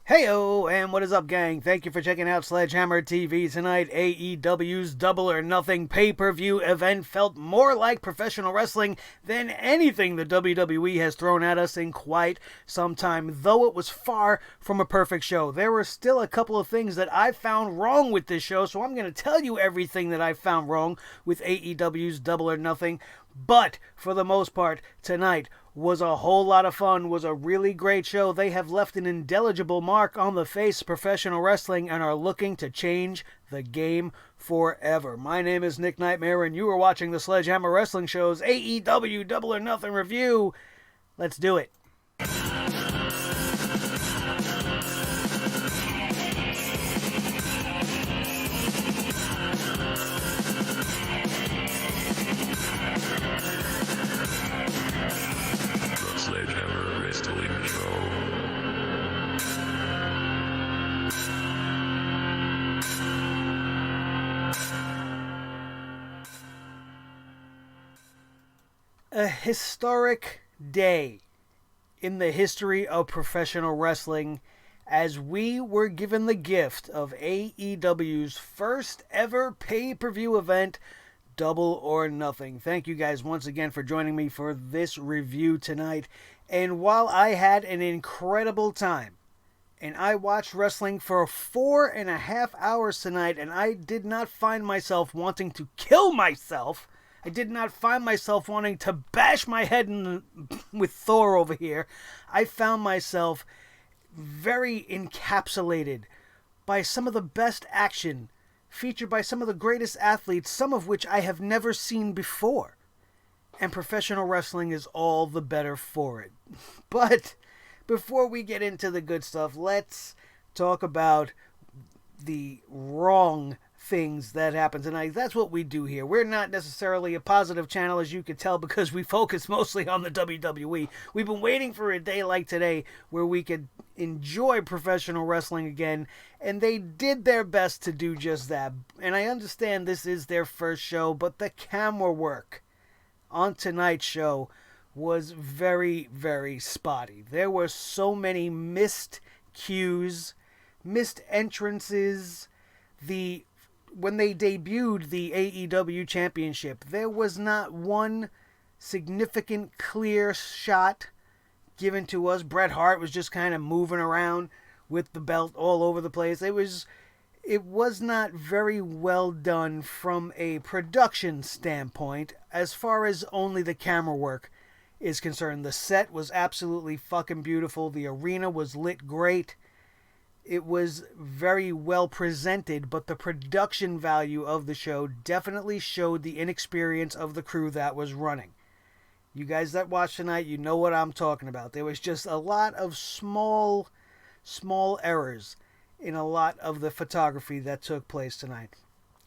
Heyo, and what is up, gang? Thank you for checking out Sledgehammer TV tonight. AEW's Double or Nothing pay-per-view event felt more like professional wrestling than anything the WWE has thrown at us in quite some time, though it was far from a perfect show. There were still a couple of things that I found wrong with this show, so I'm going to tell you everything that I found wrong with AEW's Double or Nothing. But, for the most part, tonight was a whole lot of fun, was a really great show. They have left an indelible mark on the face of professional wrestling and are looking to change the game forever. My name is Nick Nightmare, and you are watching the Sledgehammer Wrestling Show's AEW Double or Nothing review. Let's do it. Sledgehammer Wrestling Show. A historic day in the history of professional wrestling as we were given the gift of AEW's first ever pay-per-view event, Double or Nothing. Thank you guys once again for joining me for this review tonight. And while I had an incredible time, and I watched wrestling for 4.5 hours tonight, and I did not find myself wanting to kill myself. I did not find myself wanting to bash my head with Thor over here. I found myself very encapsulated by some of the best action featured by some of the greatest athletes, some of which I have never seen before. And professional wrestling is all the better for it. But before we get into the good stuff, let's talk about the wrong things that happen tonight. That's what we do here. We're not necessarily a positive channel, as you can tell, because we focus mostly on the WWE. We've been waiting for a day like today where we could enjoy professional wrestling again, and they did their best to do just that. And I understand this is their first show, but the camera work on tonight's show was very, very spotty. There were so many missed cues, missed entrances. When they debuted the AEW Championship, there was not one significant clear shot given to us. Bret Hart was just kind of moving around with the belt all over the place. It was not very well done from a production standpoint as far as only the camera work is concerned. The set was absolutely fucking beautiful. The arena was lit great. It was very well presented, but the production value of the show definitely showed the inexperience of the crew that was running. You guys that watched tonight, you know what I'm talking about. There was just a lot of small errors in a lot of the photography that took place tonight.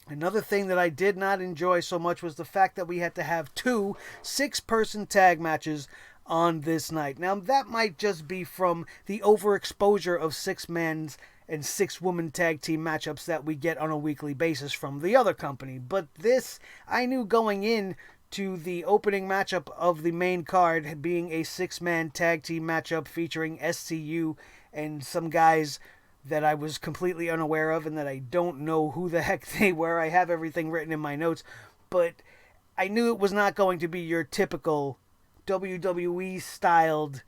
Another thing that I did not enjoy so much was the fact that we had to have 2 6-person tag matches on this night. Now, that might just be from the overexposure of 6-man and 6-woman tag team matchups that we get on a weekly basis from the other company. But this, I knew going in to the opening matchup of the main card being a 6-man tag team matchup featuring SCU and some guys that I was completely unaware of and that I don't know who the heck they were. I have everything written in my notes, but I knew it was not going to be your typical WWE-styled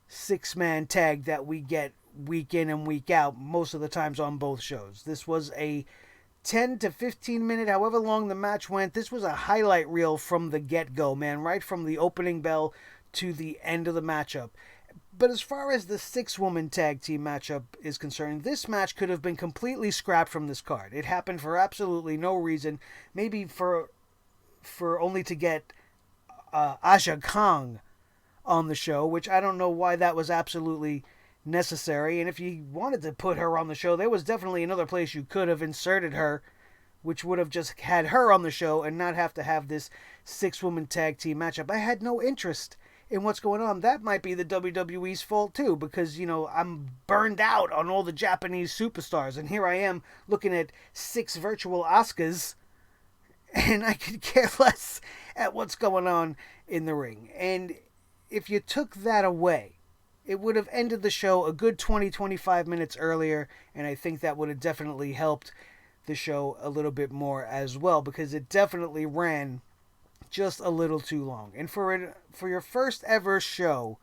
6-man tag that we get week in and week out most of the times on both shows. This was a 10 to 15 minute, however long the match went. This was a highlight reel from the get-go, man, right from the opening bell to the end of the matchup. But as far as the 6-woman tag team matchup is concerned, this match could have been completely scrapped from this card. It happened for absolutely no reason, maybe for only to get Aja Kong on the show, which I don't know why that was absolutely necessary. And if you wanted to put her on the show, there was definitely another place you could have inserted her, which would have just had her on the show and not have to have this 6-woman tag team matchup. I had no interest in what's going on. That might be the WWE's fault too, because, I'm burned out on all the Japanese superstars, and here I am looking at 6 virtual Asukas, and I could care less at what's going on in the ring. And if you took that away, it would have ended the show a good 20-25 minutes earlier, and I think that would have definitely helped the show a little bit more as well, because it definitely ran just a little too long. And for your first ever show,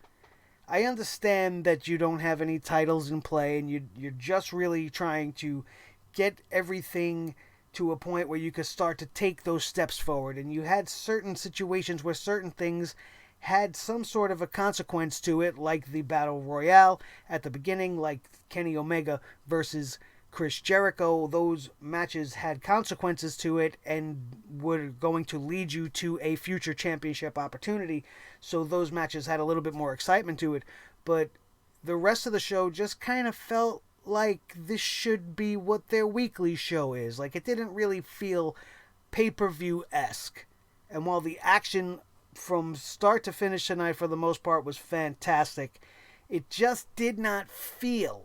I understand that you don't have any titles in play, and you're just really trying to get everything to a point where you could start to take those steps forward. And you had certain situations where certain things had some sort of a consequence to it, like the Battle Royale at the beginning, like Kenny Omega versus Chris Jericho. Those matches had consequences to it and were going to lead you to a future championship opportunity. So those matches had a little bit more excitement to it. But the rest of the show just kind of felt like this should be what their weekly show is. Like, it didn't really feel pay-per-view-esque. And while the action from start to finish tonight for the most part was fantastic, it just did not feel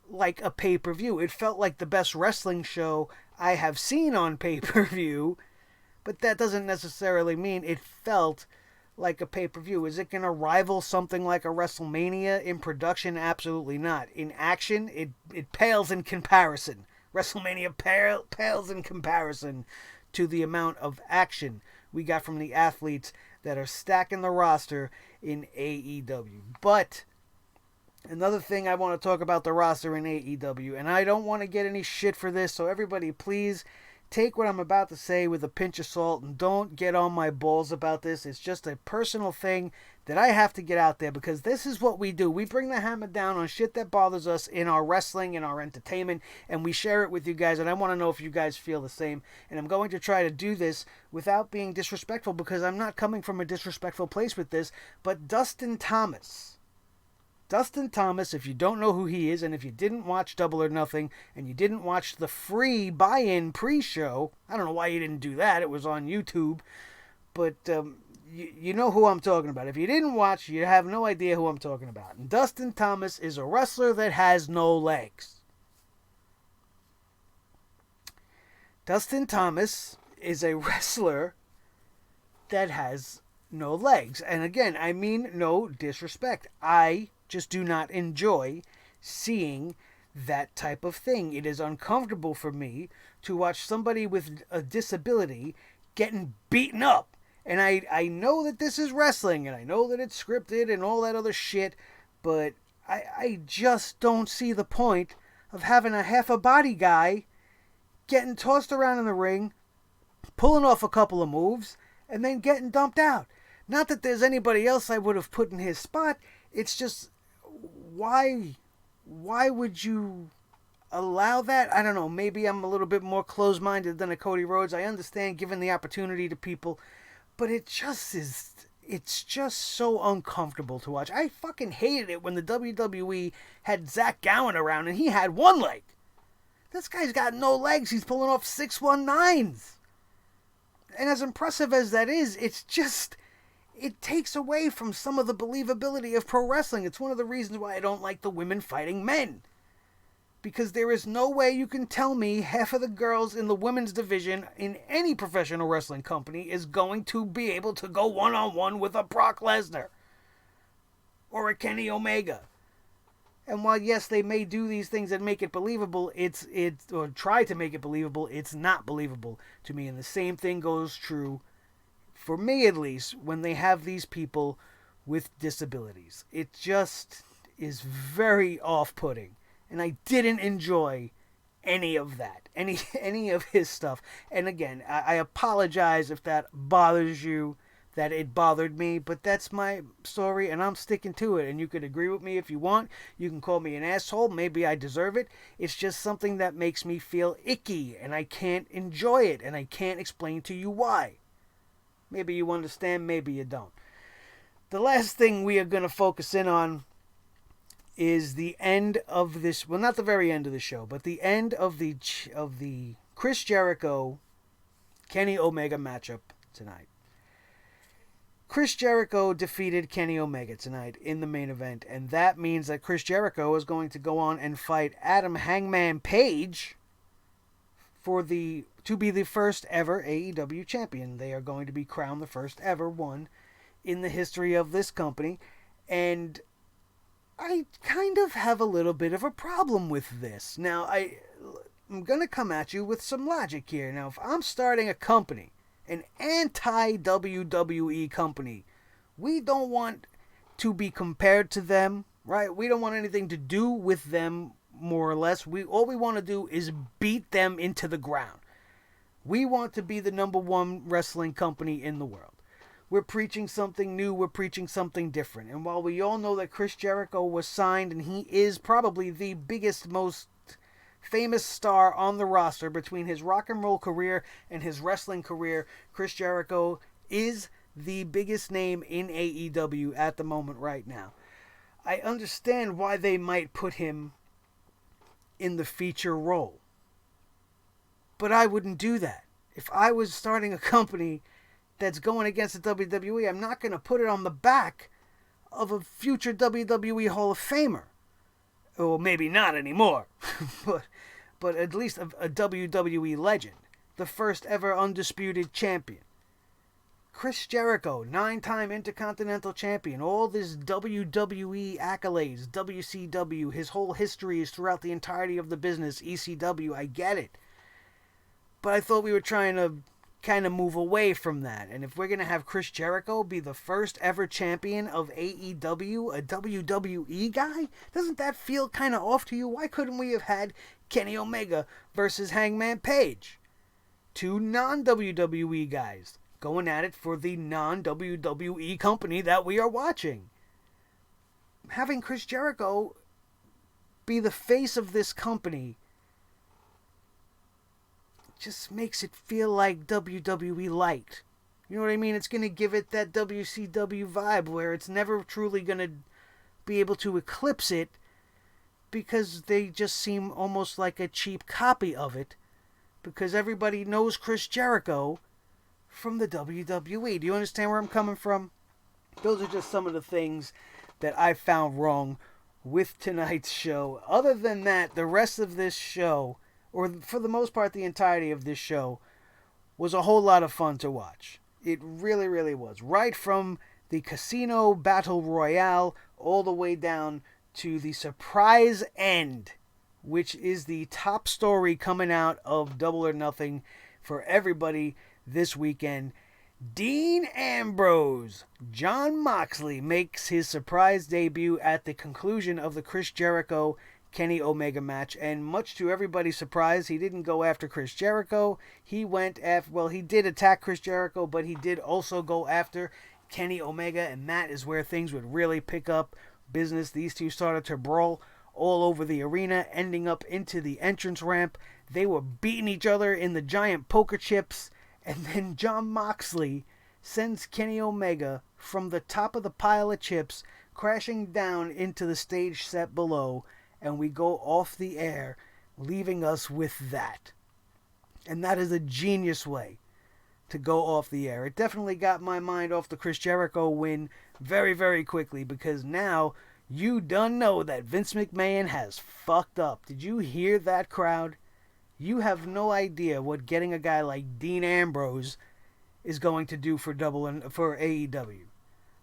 like a pay-per-view. It felt like the best wrestling show I have seen on pay-per-view, but that doesn't necessarily mean it felt like a pay-per-view. Is it going to rival something like a WrestleMania in production? Absolutely not. In action, it pales in comparison. WrestleMania pales in comparison to the amount of action we got from the athletes that are stacking the roster in AEW. But another thing I want to talk about the roster in AEW, and I don't want to get any shit for this, so everybody please take what I'm about to say with a pinch of salt and don't get on my balls about this. It's just a personal thing that I have to get out there, because this is what we do. We bring the hammer down on shit that bothers us in our wrestling, in our entertainment, and we share it with you guys, and I want to know if you guys feel the same. And I'm going to try to do this without being disrespectful, because I'm not coming from a disrespectful place with this, but Dustin Thomas, if you don't know who he is, and if you didn't watch Double or Nothing, and you didn't watch the free buy-in pre-show, I don't know why you didn't do that. It was on YouTube. But you know who I'm talking about. If you didn't watch, you have no idea who I'm talking about. And Dustin Thomas is a wrestler that has no legs. Dustin Thomas is a wrestler that has no legs. And again, I mean no disrespect. I just do not enjoy seeing that type of thing. It is uncomfortable for me to watch somebody with a disability getting beaten up. And I know that this is wrestling, and I know that it's scripted and all that other shit, but I just don't see the point of having a half a body guy getting tossed around in the ring, pulling off a couple of moves, and then getting dumped out. Not that there's anybody else I would have put in his spot. It's just, why would you allow that? I don't know. Maybe I'm a little bit more closed-minded than a Cody Rhodes. I understand giving the opportunity to people, but it's just so uncomfortable to watch. I fucking hated it when the WWE had Zach Gowen around and he had one leg. This guy's got no legs. He's pulling off 619s. And as impressive as that is, it takes away from some of the believability of pro wrestling. It's one of the reasons why I don't like the women fighting men. Because there is no way you can tell me half of the girls in the women's division in any professional wrestling company is going to be able to go one-on-one with a Brock Lesnar or a Kenny Omega. And while, yes, they may do these things that make it believable, or try to make it believable, it's not believable to me. And the same thing goes true, for me at least, when they have these people with disabilities. It just is very off-putting. And I didn't enjoy any of that, any of his stuff. And again, I apologize if that bothers you, that it bothered me, but that's my story, and I'm sticking to it. And you can agree with me if you want. You can call me an asshole. Maybe I deserve it. It's just something that makes me feel icky, and I can't enjoy it, and I can't explain to you why. Maybe you understand, maybe you don't. The last thing we are going to focus in on is the end of this, well, not the very end of the show, but the end of the Chris Jericho Kenny Omega matchup tonight. Chris Jericho defeated Kenny Omega tonight in the main event, and that means that Chris Jericho is going to go on and fight Adam Hangman Page to be the first ever AEW champion. They are going to be crowned the first ever one in the history of this company, and I kind of have a little bit of a problem with this. Now, I'm going to come at you with some logic here. Now, if I'm starting a company, an anti-WWE company, we don't want to be compared to them, right? We don't want anything to do with them, more or less. All we want to do is beat them into the ground. We want to be the number one wrestling company in the world. We're preaching something new. We're preaching something different. And while we all know that Chris Jericho was signed, and he is probably the biggest, most famous star on the roster between his rock and roll career and his wrestling career, Chris Jericho is the biggest name in AEW at the moment right now. I understand why they might put him in the feature role. But I wouldn't do that. If I was starting a company that's going against the WWE, I'm not going to put it on the back of a future WWE Hall of Famer. Or maybe not anymore. but at least a WWE legend. The first ever undisputed champion. Chris Jericho, 9-time Intercontinental Champion. All this WWE accolades, WCW. His whole history is throughout the entirety of the business, ECW. I get it. But I thought we were trying to kind of move away from that. And if we're going to have Chris Jericho be the first ever champion of AEW, a WWE guy, doesn't that feel kind of off to you? Why couldn't we have had Kenny Omega versus Hangman Page? Two non-WWE guys going at it for the non-WWE company that we are watching. Having Chris Jericho be the face of this company just makes it feel like WWE light. You know what I mean? It's going to give it that WCW vibe where it's never truly going to be able to eclipse it because they just seem almost like a cheap copy of it because everybody knows Chris Jericho from the WWE. Do you understand where I'm coming from? Those are just some of the things that I found wrong with tonight's show. Other than that, the rest of this show, or for the most part the entirety of this show, was a whole lot of fun to watch. It really, really was. Right from the Casino Battle Royale all the way down to the surprise end, which is the top story coming out of Double or Nothing for everybody this weekend. Dean Ambrose, Jon Moxley, makes his surprise debut at the conclusion of the Chris Jericho Kenny Omega match, and much to everybody's surprise, he didn't go after Chris Jericho. He went after, well, he did attack Chris Jericho, but he did also go after Kenny Omega, and that is where things would really pick up business. These two started to brawl all over the arena, ending up into the entrance ramp. They were beating each other in the giant poker chips, and then Jon Moxley sends Kenny Omega from the top of the pile of chips, crashing down into the stage set below, and we go off the air, leaving us with that. And that is a genius way to go off the air. It definitely got my mind off the Chris Jericho win very, very quickly, because now you done know that Vince McMahon has fucked up. Did you hear that, crowd? You have no idea what getting a guy like Dean Ambrose is going to do for AEW.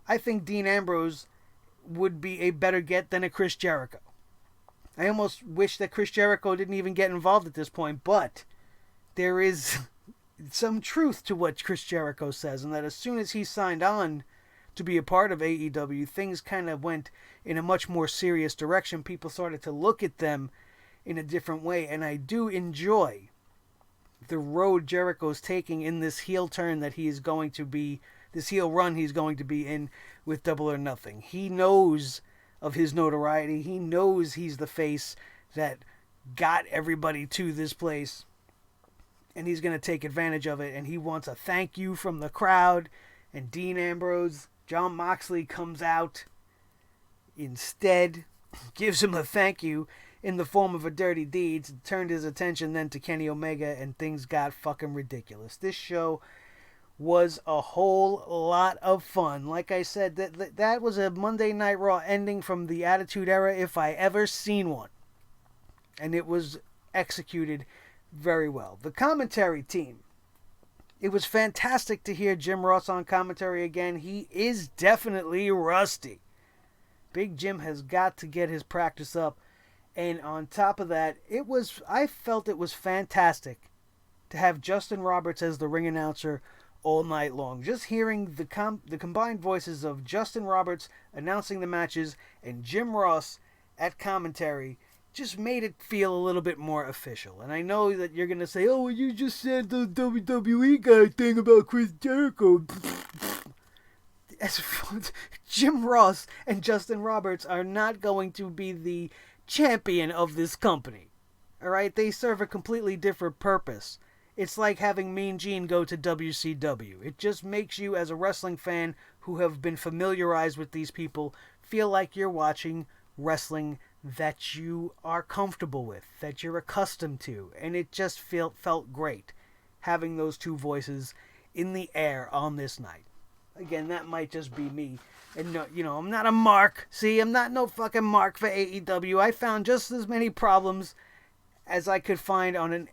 I think Dean Ambrose would be a better get than a Chris Jericho. I almost wish that Chris Jericho didn't even get involved at this point, but there is some truth to what Chris Jericho says, and that as soon as he signed on to be a part of AEW, things kind of went in a much more serious direction. People started to look at them in a different way, and I do enjoy the road Jericho's taking in this heel turn that he is going to be, this heel run he's going to be in with Double or Nothing. He knows of his notoriety. He knows he's the face that got everybody to this place, and he's going to take advantage of it, and he wants a thank you from the crowd. And Dean Ambrose, Jon Moxley, comes out instead, gives him a thank you in the form of a dirty deed, turned his attention then to Kenny Omega, and things got fucking ridiculous. This show was a whole lot of fun. Like I said, that was a Monday Night Raw ending from the Attitude Era if I ever seen one. And it was executed very well. The commentary team. It was fantastic to hear Jim Ross on commentary again. He is definitely rusty. Big Jim has got to get his practice up. And on top of that, I felt it was fantastic to have Justin Roberts as the ring announcer all night long. Just hearing the combined voices of Justin Roberts announcing the matches and Jim Ross at commentary just made it feel a little bit more official. And I know that you're going to say, oh, well, you just said the WWE guy thing about Chris Jericho. Jim Ross and Justin Roberts are not going to be the champion of this company. Alright? They serve a completely different purpose. It's like having Mean Gene go to WCW. It just makes you, as a wrestling fan who have been familiarized with these people, feel like you're watching wrestling that you are comfortable with, that you're accustomed to. And it just felt great having those two voices in the air on this night. Again, that might just be me. And, no, I'm not a mark. See, I'm not no fucking mark for AEW. I found just as many problems as I could find on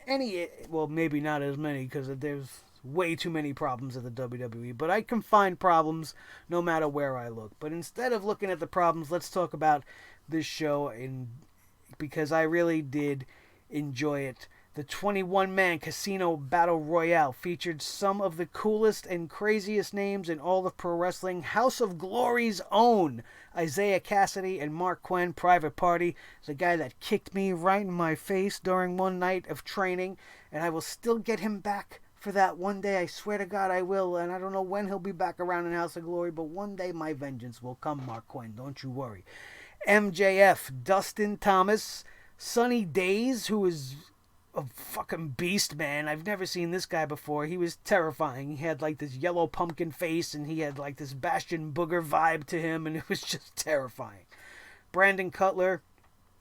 well, maybe not as many, because there's way too many problems at the WWE, but I can find problems no matter where I look. But instead of looking at the problems, let's talk about this show, because I really did enjoy it. The 21-man Casino Battle Royale featured some of the coolest and craziest names in all of pro wrestling. House of Glory's own Isaiah Cassidy and Mark Quinn. Private Party is a guy that kicked me right in my face during one night of training, and I will still get him back for that one day. I swear to God I will, and I don't know when he'll be back around in House of Glory, but one day my vengeance will come, Mark Quinn. Don't you worry. MJF, Dustin Thomas, Sunny Days, who is a fucking beast, man. I've never seen this guy before. He was terrifying. He had like this yellow pumpkin face, and he had like this Bastion Booger vibe to him, and it was just terrifying. Brandon Cutler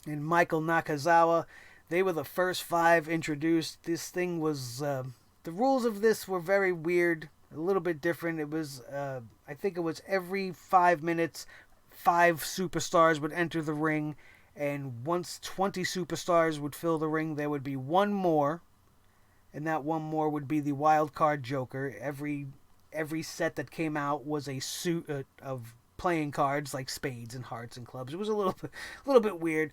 and Michael Nakazawa, they were the first 5 introduced. This thing was, the rules of this were very weird, a little bit different. It was, I think it was every 5 minutes, 5 superstars would enter the ring. And once 20 superstars would fill the ring, there would be one more, and that one more would be the wild card Joker. Every set that came out was a suit of playing cards like spades and hearts and clubs. It was a little bit weird,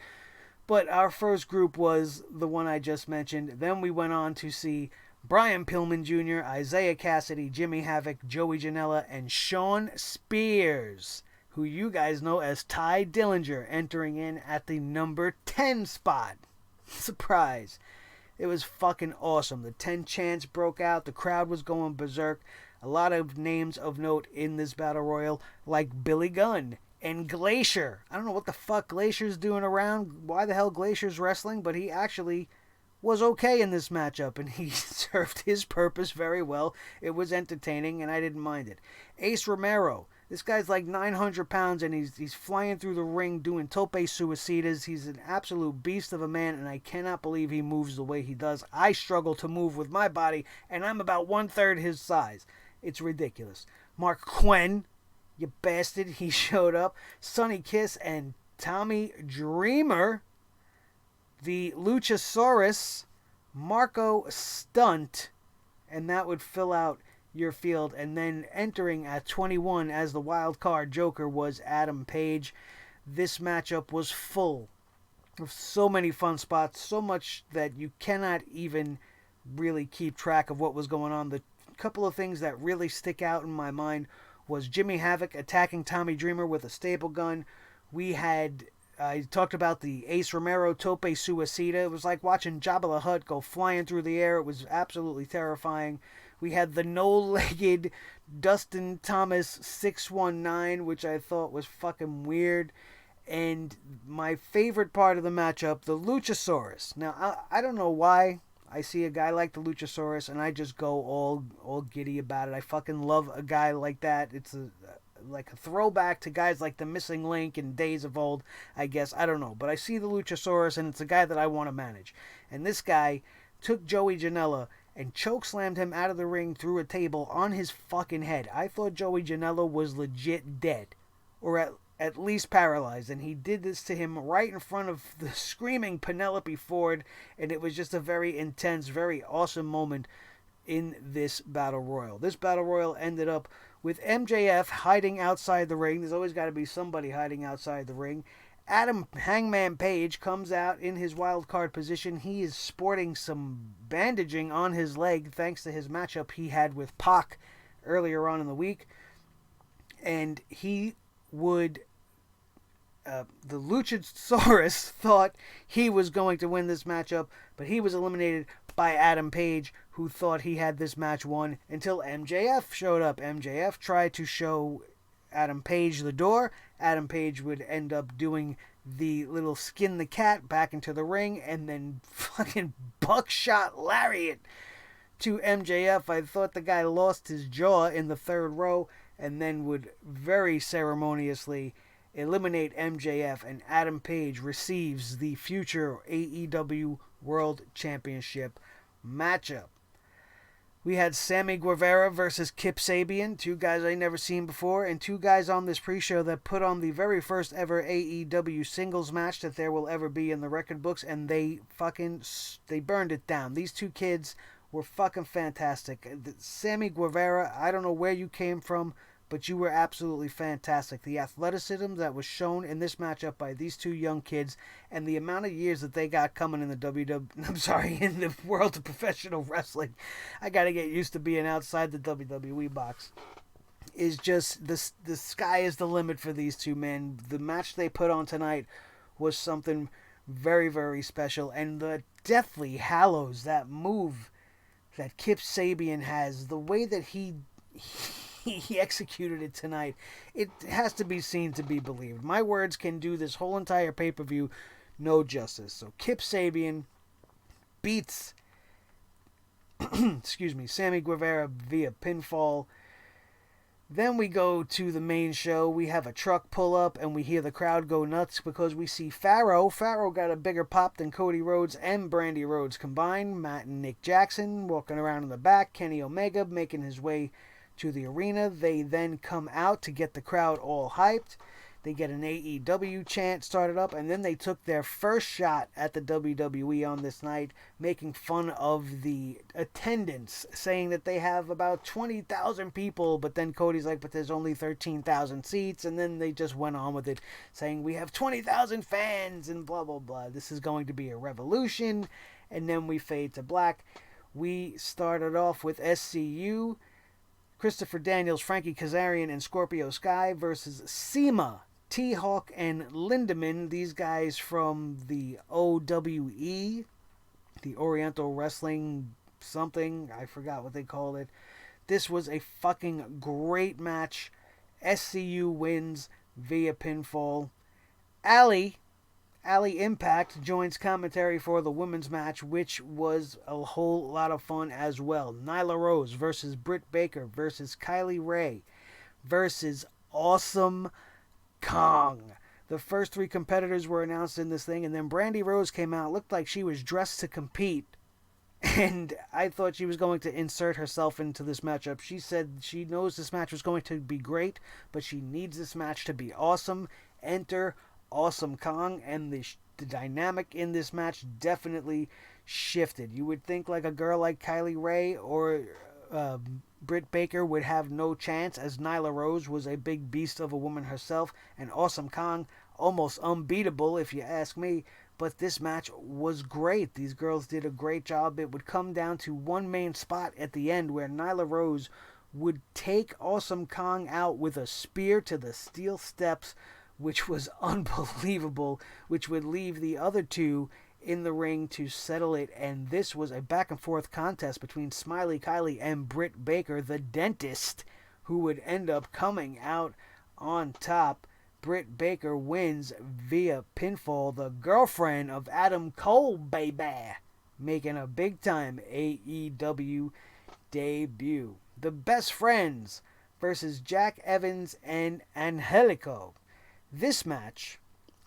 but our first group was the one I just mentioned. Then we went on to see Brian Pillman Jr., Isaiah Cassidy, Jimmy Havoc, Joey Janela, and Shawn Spears, who you guys know as Ty Dillinger, entering in at the number 10 spot. Surprise. It was fucking awesome. The 10 chants broke out. The crowd was going berserk. A lot of names of note in this Battle Royal, like Billy Gunn and Glacier. I don't know what the fuck Glacier's doing around. Why the hell Glacier's wrestling? But he actually was okay in this matchup, and he served his purpose very well. It was entertaining, and I didn't mind it. Ace Romero. This guy's like 900 pounds, and he's flying through the ring doing tope suicidas. He's an absolute beast of a man, and I cannot believe he moves the way he does. I struggle to move with my body, and I'm about 1/3 his size. It's ridiculous. Mark Quinn, you bastard, he showed up. Sonny Kiss and Tommy Dreamer. The Luchasaurus, Marco Stunt, and that would fill out your field. And then entering at 21 as the wild card Joker was Adam Page. This matchup was full of so many fun spots, so much that you cannot even really keep track of what was going on. The couple of things that really stick out in my mind was Jimmy Havoc attacking Tommy Dreamer with a staple gun. We had, I talked about the Ace Romero tope suicida. It was like watching Jabba the Hutt go flying through the air. It was absolutely terrifying. We had the no-legged Dustin Thomas 619, which I thought was fucking weird. And my favorite part of the matchup, the Luchasaurus. Now, I don't know why I see a guy like the Luchasaurus and I just go all giddy about it. I fucking love a guy like that. It's like a throwback to guys like the Missing Link in days of old, I guess. I don't know. But I see the Luchasaurus, and it's a guy that I want to manage. And this guy took Joey Janela and chokeslammed him out of the ring through a table on his fucking head. I thought Joey Janela was legit dead, or at least paralyzed, and he did this to him right in front of the screaming Penelope Ford, and it was just a very intense, very awesome moment in this Battle Royal. This Battle Royal ended up with MJF hiding outside the ring. There's always got to be somebody hiding outside the ring. Adam Hangman Page comes out in his wild card position. He is sporting some bandaging on his leg thanks to his matchup he had with Pac earlier on in the week. And he would... the Luchasaurus thought he was going to win this matchup, but he was eliminated by Adam Page, who thought he had this match won until MJF showed up. MJF tried to show Adam Page the door. Adam Page would end up doing the little skin the cat back into the ring and then fucking buckshot lariat to MJF. I thought the guy lost his jaw in the third row and then would very ceremoniously eliminate MJF, and Adam Page receives the future AEW World Championship matchup. We had Sammy Guevara versus Kip Sabian, two guys I never seen before, and two guys on this pre-show that put on the very first ever AEW singles match that there will ever be in the record books, and they burned it down. These two kids were fucking fantastic. Sammy Guevara, I don't know where you came from, but you were absolutely fantastic. The athleticism that was shown in this matchup by these two young kids, and the amount of years that they got coming in the in the world of professional wrestling, I gotta get used to being outside the WWE box, is just, the sky is the limit for these two men. The match they put on tonight was something very, very special, and the Deathly Hallows, that move that Kip Sabian has, the way that he executed it tonight, it has to be seen to be believed. My words can do this whole entire pay-per-view no justice. So Kip Sabian beats Sammy Guevara via pinfall. Then we go to the main show. We have a truck pull up and we hear the crowd go nuts because we see Pharaoh. Pharaoh got a bigger pop than Cody Rhodes and Brandy Rhodes combined. Matt and Nick Jackson walking around in the back. Kenny Omega making his way to the arena. They then come out to get the crowd all hyped. They get an AEW chant started up, and then they took their first shot at the WWE on this night, making fun of the attendance, saying that they have about 20,000 people, but then Cody's like, but there's only 13,000 seats, and then they just went on with it, saying we have 20,000 fans, and blah, blah, blah. This is going to be a revolution, and then we fade to black. We started off with SCU, Christopher Daniels, Frankie Kazarian, and Scorpio Sky versus SEMA, T-Hawk, and Lindemann. These guys from the OWE, the Oriental Wrestling something. I forgot what they called it. This was a fucking great match. SCU wins via pinfall. Allie Impact joins commentary for the women's match, which was a whole lot of fun as well. Nyla Rose versus Britt Baker versus Kylie Ray versus Awesome Kong. The first three competitors were announced in this thing, and then Brandy Rose came out. Looked like she was dressed to compete, and I thought she was going to insert herself into this matchup. She said she knows this match was going to be great, but she needs this match to be awesome. Enter Awesome Kong, and the dynamic in this match definitely shifted. You would think like a girl like Kylie Ray or Britt Baker would have no chance, as Nyla Rose was a big beast of a woman herself, and Awesome Kong almost unbeatable if you ask me. But this match was great. These girls did a great job. It would come down to one main spot at the end where Nyla Rose would take Awesome Kong out with a spear to the steel steps, which was unbelievable, which would leave the other two in the ring to settle it. And this was a back and forth contest between Smiley Kylie and Britt Baker, the dentist, who would end up coming out on top. Britt Baker wins via pinfall, the girlfriend of Adam Cole, baby, making a big time AEW debut. The Best Friends versus Jack Evans and Angelico. This match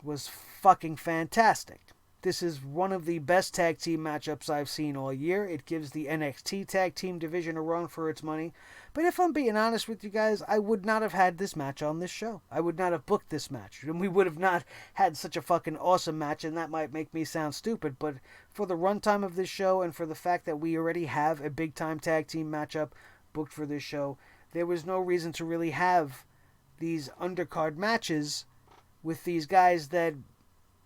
was fucking fantastic. This is one of the best tag team matchups I've seen all year. It gives the NXT tag team division a run for its money. But if I'm being honest with you guys, I would not have had this match on this show. I would not have booked this match. And we would have not had such a fucking awesome match, and that might make me sound stupid. But for the runtime of this show and for the fact that we already have a big time tag team matchup booked for this show, there was no reason to really have these undercard matches with these guys that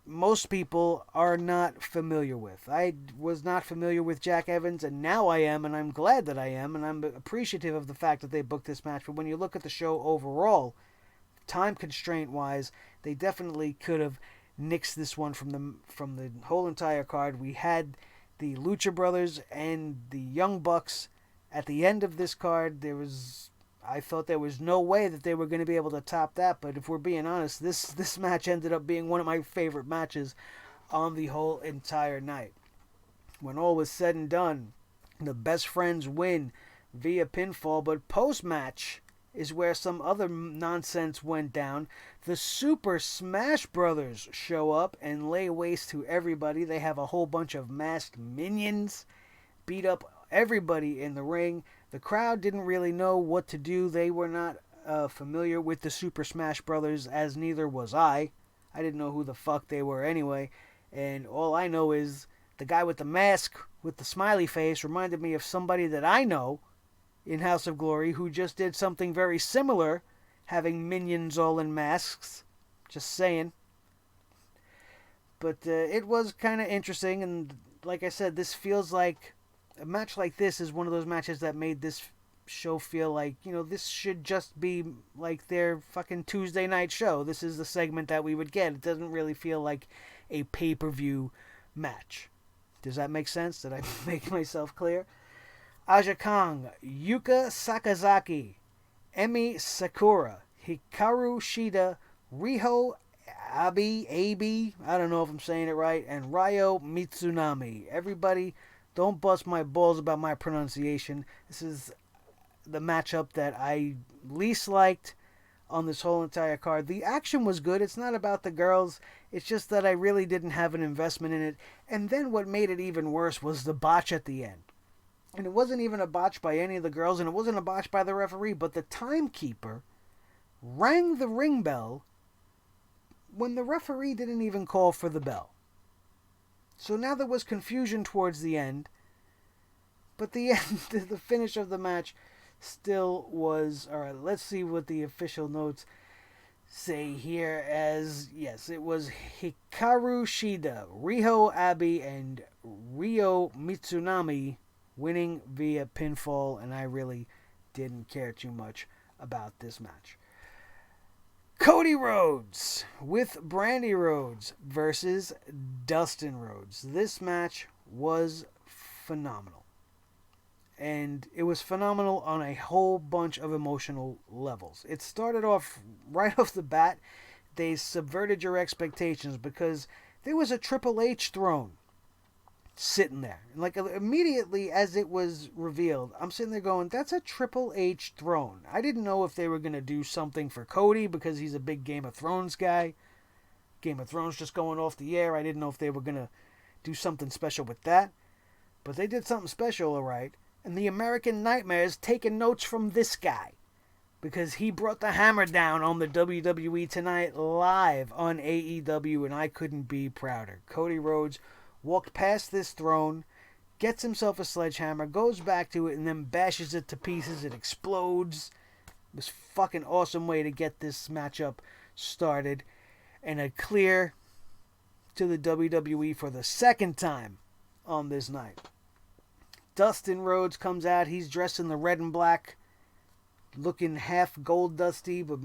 most people are not familiar with. I was not familiar with Jack Evans, and now I am, and I'm glad that I am, and I'm appreciative of the fact that they booked this match. But when you look at the show overall, time constraint wise, they definitely could have nixed this one from the whole entire card. We had the Lucha Brothers and the Young Bucks at the end of this card. I thought there was no way that they were going to be able to top that, but if we're being honest, this match ended up being one of my favorite matches on the whole entire night. When all was said and done, the Best Friends win via pinfall, but post-match is where some other nonsense went down. The Super Smash Brothers show up and lay waste to everybody. They have a whole bunch of masked minions, beat up everybody in the ring. The crowd didn't really know what to do. They were not familiar with the Super Smash Brothers, as neither was I. I didn't know who the fuck they were anyway. And all I know is the guy with the mask with the smiley face reminded me of somebody that I know in House of Glory who just did something very similar, having minions all in masks. Just saying. But it was kind of interesting, and like I said, this feels like a match like this is one of those matches that made this show feel like, this should just be like their fucking Tuesday night show. This is the segment that we would get. It doesn't really feel like a pay-per-view match. Does that make sense? Did I make myself clear? Aja Kong, Yuka Sakazaki, Emi Sakura, Hikaru Shida, Riho Abi, I don't know if I'm saying it right, and Ryo Mitsunami. Everybody, don't bust my balls about my pronunciation. This is the matchup that I least liked on this whole entire card. The action was good. It's not about the girls. It's just that I really didn't have an investment in it. And then what made it even worse was the botch at the end. And it wasn't even a botch by any of the girls, and it wasn't a botch by the referee, but the timekeeper rang the ring bell when the referee didn't even call for the bell. So now there was confusion towards the end, but the end, the finish of the match still was, alright, let's see what the official notes say here, as, yes, it was Hikaru Shida, Riho Abi, and Ryo Mitsunami winning via pinfall, and I really didn't care too much about this match. Cody Rhodes with Brandy Rhodes versus Dustin Rhodes. This match was phenomenal. And it was phenomenal on a whole bunch of emotional levels. It started off right off the bat. They subverted your expectations because there was a Triple H throne sitting there. Like, immediately as it was revealed, I'm sitting there going, that's a Triple H throne. I didn't know if they were going to do something for Cody because he's a big Game of Thrones guy. Game of Thrones just going off the air. I didn't know if they were going to do something special with that. But they did something special, alright. And the American Nightmare's taking notes from this guy, because he brought the hammer down on the WWE Tonight live on AEW, and I couldn't be prouder. Cody Rhodes walked past this throne, gets himself a sledgehammer, goes back to it, and then bashes it to pieces. It explodes. It was a fucking awesome way to get this matchup started. And a clear to the WWE for the second time on this night. Dustin Rhodes comes out. He's dressed in the red and black, looking half gold dusty, but,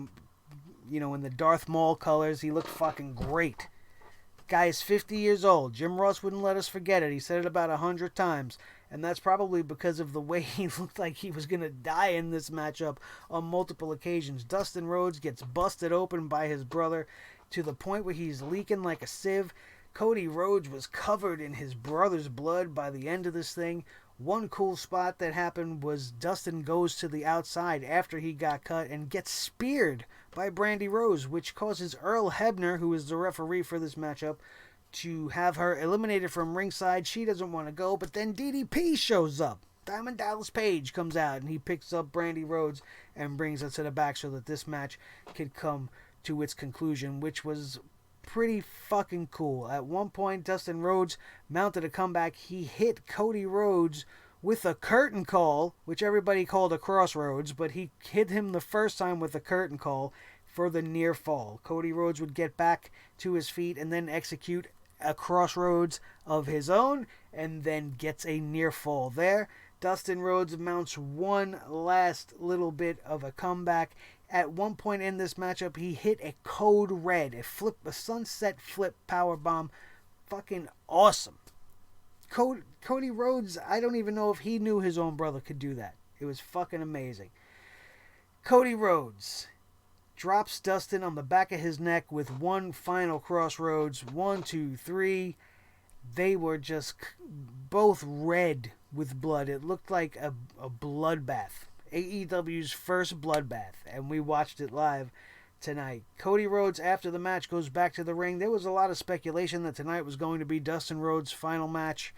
in the Darth Maul colors. He looked fucking great. Guy is 50 years old. Jim Ross wouldn't let us forget it. He said it about 100 times. And that's probably because of the way he looked like he was going to die in this matchup on multiple occasions. Dustin Rhodes gets busted open by his brother to the point where he's leaking like a sieve. Cody Rhodes was covered in his brother's blood by the end of this thing. One cool spot that happened was Dustin goes to the outside after he got cut and gets speared by Brandy Rhodes, which causes Earl Hebner, who is the referee for this matchup, to have her eliminated from ringside. She doesn't want to go, but then DDP shows up. Diamond Dallas Page comes out, and he picks up Brandy Rhodes and brings her to the back so that this match could come to its conclusion, which was pretty fucking cool. At one point, Dustin Rhodes mounted a comeback. He hit Cody Rhodes with a curtain call, which everybody called a crossroads, but he hit him the first time with a curtain call for the near fall. Cody Rhodes would get back to his feet and then execute a crossroads of his own, and then gets a near fall there. Dustin Rhodes mounts one last little bit of a comeback. At one point in this matchup, he hit a code red, a sunset flip power bomb. Fucking awesome. Cody Rhodes, I don't even know if he knew his own brother could do that. It was fucking amazing. Cody Rhodes drops Dustin on the back of his neck with one final crossroads. 1, 2, 3. They were just both red with blood. It looked like a bloodbath. AEW's first bloodbath. And we watched it live tonight. Cody Rhodes, after the match, goes back to the ring. There was a lot of speculation that tonight was going to be Dustin Rhodes' final match.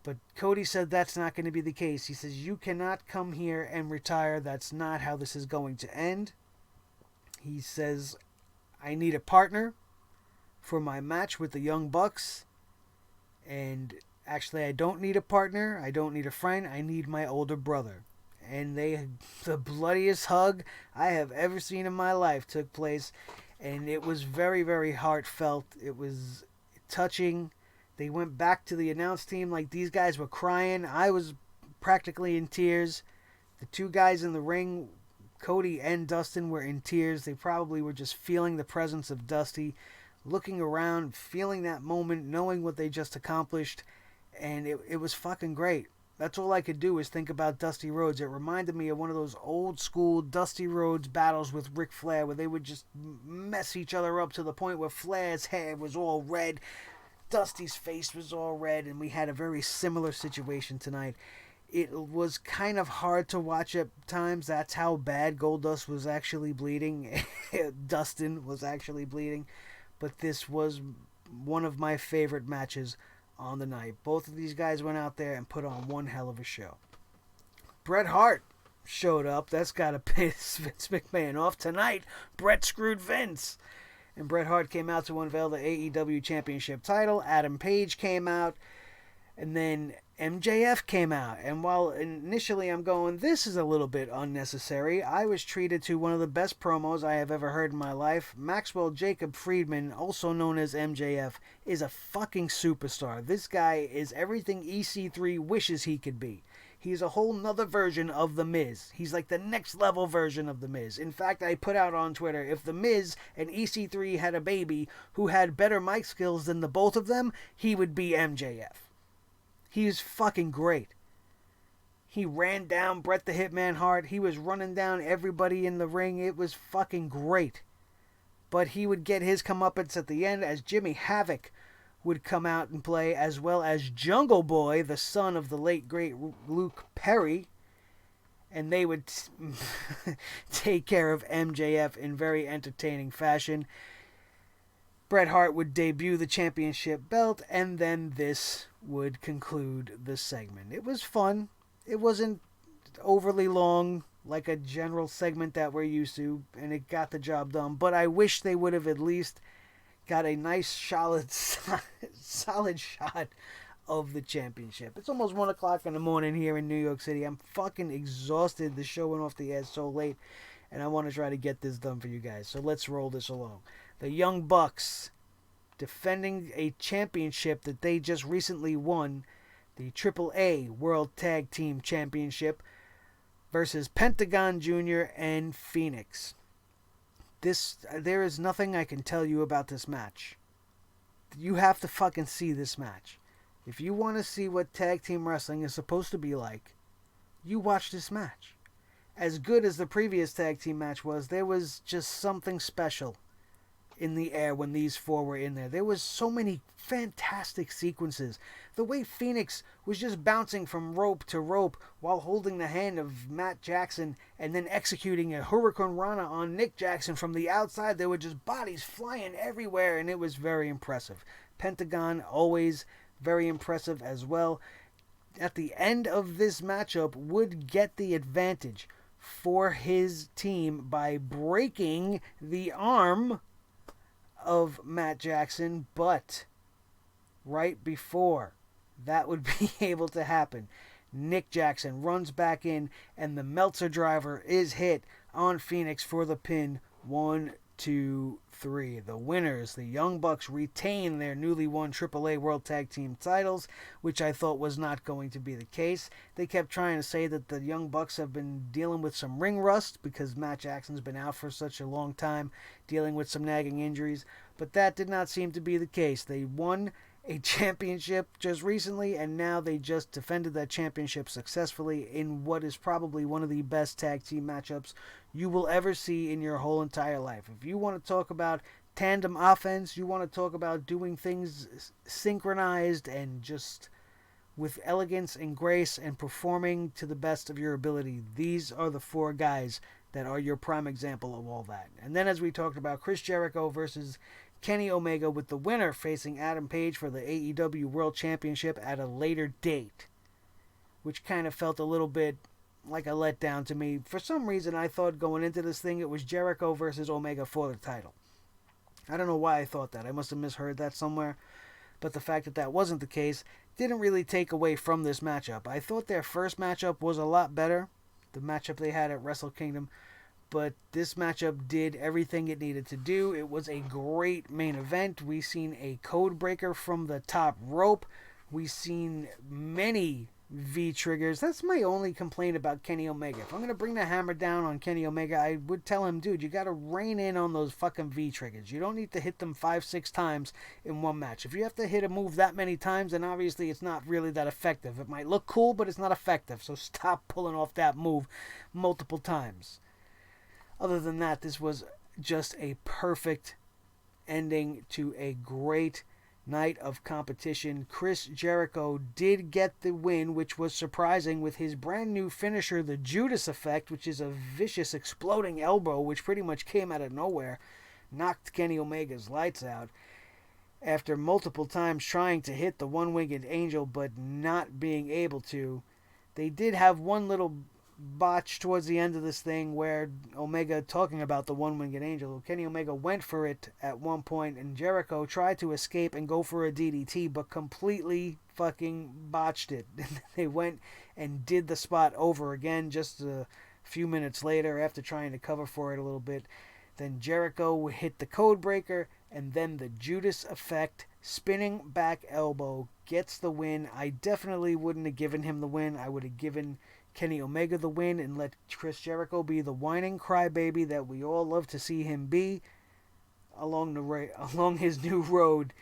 But Cody said that's not going to be the case. He says, you cannot come here and retire. That's not how this is going to end. He says, I need a partner for my match with the Young Bucks. And actually, I don't need a partner. I don't need a friend. I need my older brother. And the bloodiest hug I have ever seen in my life took place. And it was very, very heartfelt. It was touching. They went back to the announce team like these guys were crying. I was practically in tears. The two guys in the ring, Cody and Dustin, were in tears. They probably were just feeling the presence of Dusty, looking around, feeling that moment, knowing what they just accomplished. And it was fucking great. That's all I could do is think about Dusty Rhodes. It reminded me of one of those old school Dusty Rhodes battles with Ric Flair where they would just mess each other up to the point where Flair's hair was all red, Dusty's face was all red, and we had a very similar situation tonight. It was kind of hard to watch at times. That's how bad Goldust was actually bleeding. Dustin was actually bleeding. But this was one of my favorite matches on the night. Both of these guys went out there and put on one hell of a show. Bret Hart showed up. That's got to piss Vince McMahon off tonight. Bret screwed Vince. And Bret Hart came out to unveil the AEW Championship title. Adam Page came out. And then MJF came out. And while initially I'm going, this is a little bit unnecessary, I was treated to one of the best promos I have ever heard in my life. Maxwell Jacob Friedman, also known as MJF, is a fucking superstar. This guy is everything EC3 wishes he could be. He's a whole nother version of The Miz. He's like the next level version of The Miz. In fact, I put out on Twitter, if The Miz and EC3 had a baby who had better mic skills than the both of them, he would be MJF. He's fucking great. He ran down Bret the Hitman Hart. He was running down everybody in the ring. It was fucking great. But he would get his comeuppance at the end as Jimmy Havoc would come out and play, as well as Jungle Boy, the son of the late great Luke Perry. And they would take care of MJF in very entertaining fashion. Bret Hart would debut the championship belt, and then this would conclude the segment. It was fun. It wasn't overly long like a general segment that we're used to, and it got the job done. But I wish they would have at least got a nice, solid shot of the championship. It's almost 1 o'clock in the morning here in New York City. I'm fucking exhausted. The show went off the air so late, and I want to try to get this done for you guys. So let's roll this along. The Young Bucks defending a championship that they just recently won, the AAA World Tag Team Championship, versus Pentagon Jr. and Phoenix. There is nothing I can tell you about this match. You have to fucking see this match. If you want to see what tag team wrestling is supposed to be like, you watch this match. As good as the previous tag team match was, there was just something special in the air when these four were in there. There was so many fantastic sequences. The way Phoenix was just bouncing from rope to rope while holding the hand of Matt Jackson and then executing a Hurricane Rana on Nick Jackson from the outside. There were just bodies flying everywhere, and it was very impressive. Pentagon, always very impressive as well. At the end of this matchup, would get the advantage for his team by breaking the arm of Matt Jackson, but right before that would be able to happen, Nick Jackson runs back in, and the Meltzer driver is hit on Phoenix for the pin. 1, 2, 3. The winners, the Young Bucks, retain their newly won AAA World Tag Team titles, which I thought was not going to be the case. They kept trying to say that the Young Bucks have been dealing with some ring rust because Matt Jackson's been out for such a long time, dealing with some nagging injuries, but that did not seem to be the case. They won a championship just recently, and now they just defended that championship successfully in what is probably one of the best tag team matchups you will ever see in your whole entire life. If you want to talk about tandem offense, you want to talk about doing things synchronized and just with elegance and grace and performing to the best of your ability, these are the four guys that are your prime example of all that. And then, as we talked about, Chris Jericho versus Kenny Omega, with the winner facing Adam Page for the AEW World Championship at a later date, which kind of felt a little bit like a letdown to me. For some reason, I thought going into this thing it was Jericho versus Omega for the title. I don't know why I thought that. I must have misheard that somewhere. But the fact that that wasn't the case didn't really take away from this matchup. I thought their first matchup was a lot better, the matchup they had at Wrestle Kingdom. But this matchup did everything it needed to do. It was a great main event. We seen a code breaker from the top rope. We seen many V-triggers. That's my only complaint about Kenny Omega. If I'm going to bring the hammer down on Kenny Omega, I would tell him, dude, you got to rein in on those fucking V-triggers. You don't need to hit them 5-6 times in one match. If you have to hit a move that many times, then obviously it's not really that effective. It might look cool, but it's not effective. So stop pulling off that move multiple times. Other than that, this was just a perfect ending to a great night of competition. Chris Jericho did get the win, which was surprising, with his brand new finisher, the Judas Effect, which is a vicious exploding elbow, which pretty much came out of nowhere, knocked Kenny Omega's lights out. After multiple times trying to hit the one-winged angel, but not being able to, they did have one little botch towards the end of this thing where Omega, talking about the one-winged angel, Kenny Omega went for it at one point, and Jericho tried to escape and go for a DDT, but completely fucking botched it. They went and did the spot over again just a few minutes later after trying to cover for it a little bit. Then Jericho hit the code breaker, and then the Judas Effect spinning back elbow gets the win. I definitely wouldn't have given him the win. I would have given Kenny Omega the win and let Chris Jericho be the whining crybaby that we all love to see him be along his new road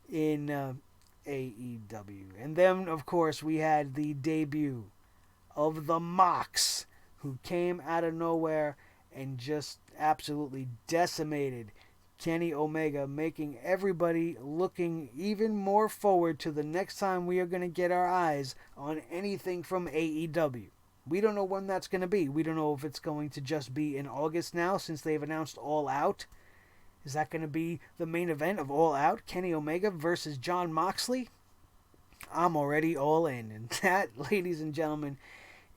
in AEW. And then, of course, we had the debut of the Mox, who came out of nowhere and just absolutely decimated Kenny Omega, making everybody looking even more forward to the next time we are going to get our eyes on anything from AEW. We don't know when that's going to be. We don't know if it's going to just be in August now, since they've announced All Out. Is that going to be the main event of All Out? Kenny Omega versus Jon Moxley? I'm already all in. And that, ladies and gentlemen,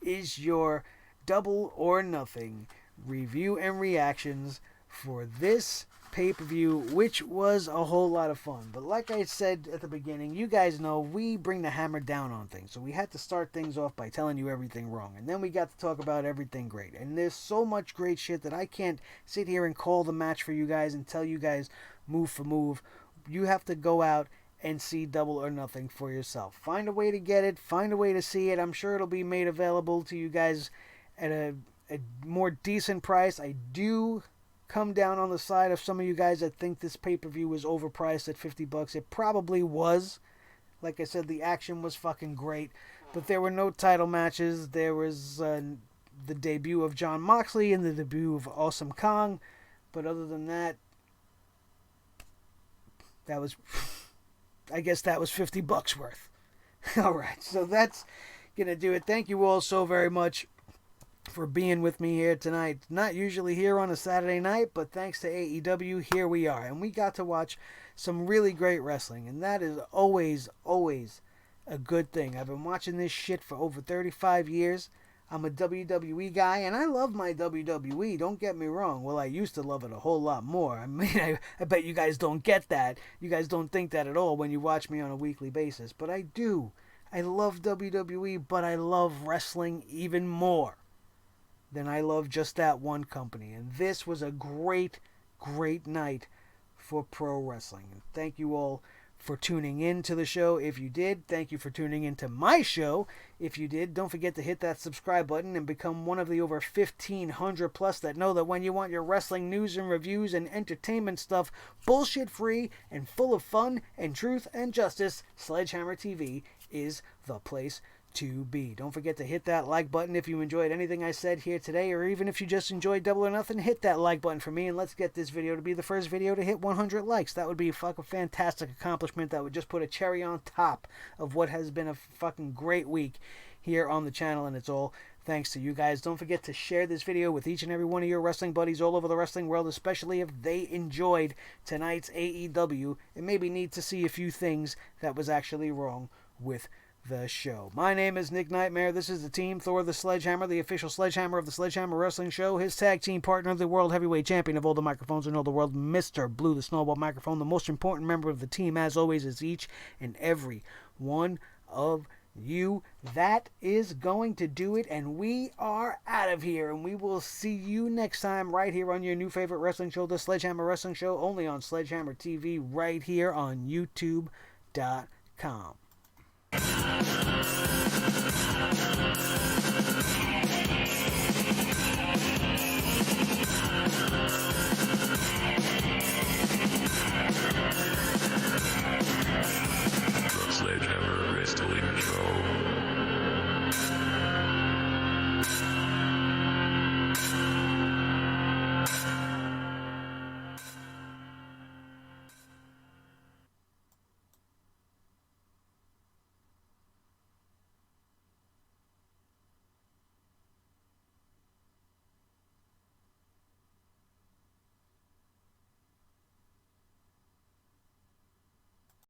is your Double or Nothing review and reactions for this pay-per-view, which was a whole lot of fun. But like I said at the beginning, you guys know we bring the hammer down on things, so we had to start things off by telling you everything wrong, and then we got to talk about everything great. And there's so much great shit that I can't sit here and call the match for you guys and tell you guys move for move. You have to go out and see Double or Nothing for yourself. Find a way to get it, find a way to see it. I'm sure it'll be made available to you guys at a more decent price. I do come down on the side of some of you guys that think this pay-per-view was overpriced at $50. It probably was. Like I said, the action was fucking great, but there were no title matches. There was the debut of Jon Moxley and the debut of Awesome Kong, but other than that, I guess that was $50 worth. Alright, so that's gonna do it. Thank you all so very much for being with me here tonight. Not usually here on a Saturday night, but thanks to AEW, here we are. And we got to watch some really great wrestling, and that is always, always a good thing. I've been watching this shit for over 35 years. I'm a WWE guy, and I love my WWE, don't get me wrong. Well, I used to love it a whole lot more. I mean, I bet you guys don't get that. You guys don't think that at all when you watch me on a weekly basis, but I do. I love WWE, but I love wrestling even more than I love just that one company. And this was a great, great night for pro wrestling. And thank you all for tuning in to the show. If you did, thank you for tuning into my show. If you did, don't forget to hit that subscribe button and become one of the over 1,500 plus that know that when you want your wrestling news and reviews and entertainment stuff bullshit free and full of fun and truth and justice, Sledgehammer TV is the place to be. Don't forget to hit that like button if you enjoyed anything I said here today, or even if you just enjoyed Double or Nothing, hit that like button for me, and let's get this video to be the first video to hit 100 likes. That would be a fucking fantastic accomplishment. That would just put a cherry on top of what has been a fucking great week here on the channel, and it's all thanks to you guys. Don't forget to share this video with each and every one of your wrestling buddies all over the wrestling world, especially if they enjoyed tonight's AEW and maybe need to see a few things that was actually wrong with the show. My name is Nick Nightmare. This is the team Thor the Sledgehammer, the official Sledgehammer of the Sledgehammer Wrestling Show. His tag team partner, the World Heavyweight Champion of all the microphones in all the world, Mr. Blue the Snowball Microphone. The most important member of the team, as always, is each and every one of you. That is going to do it, and we are out of here, and we will see you next time right here on your new favorite wrestling show, the Sledgehammer Wrestling Show, only on Sledgehammer TV right here on YouTube.com.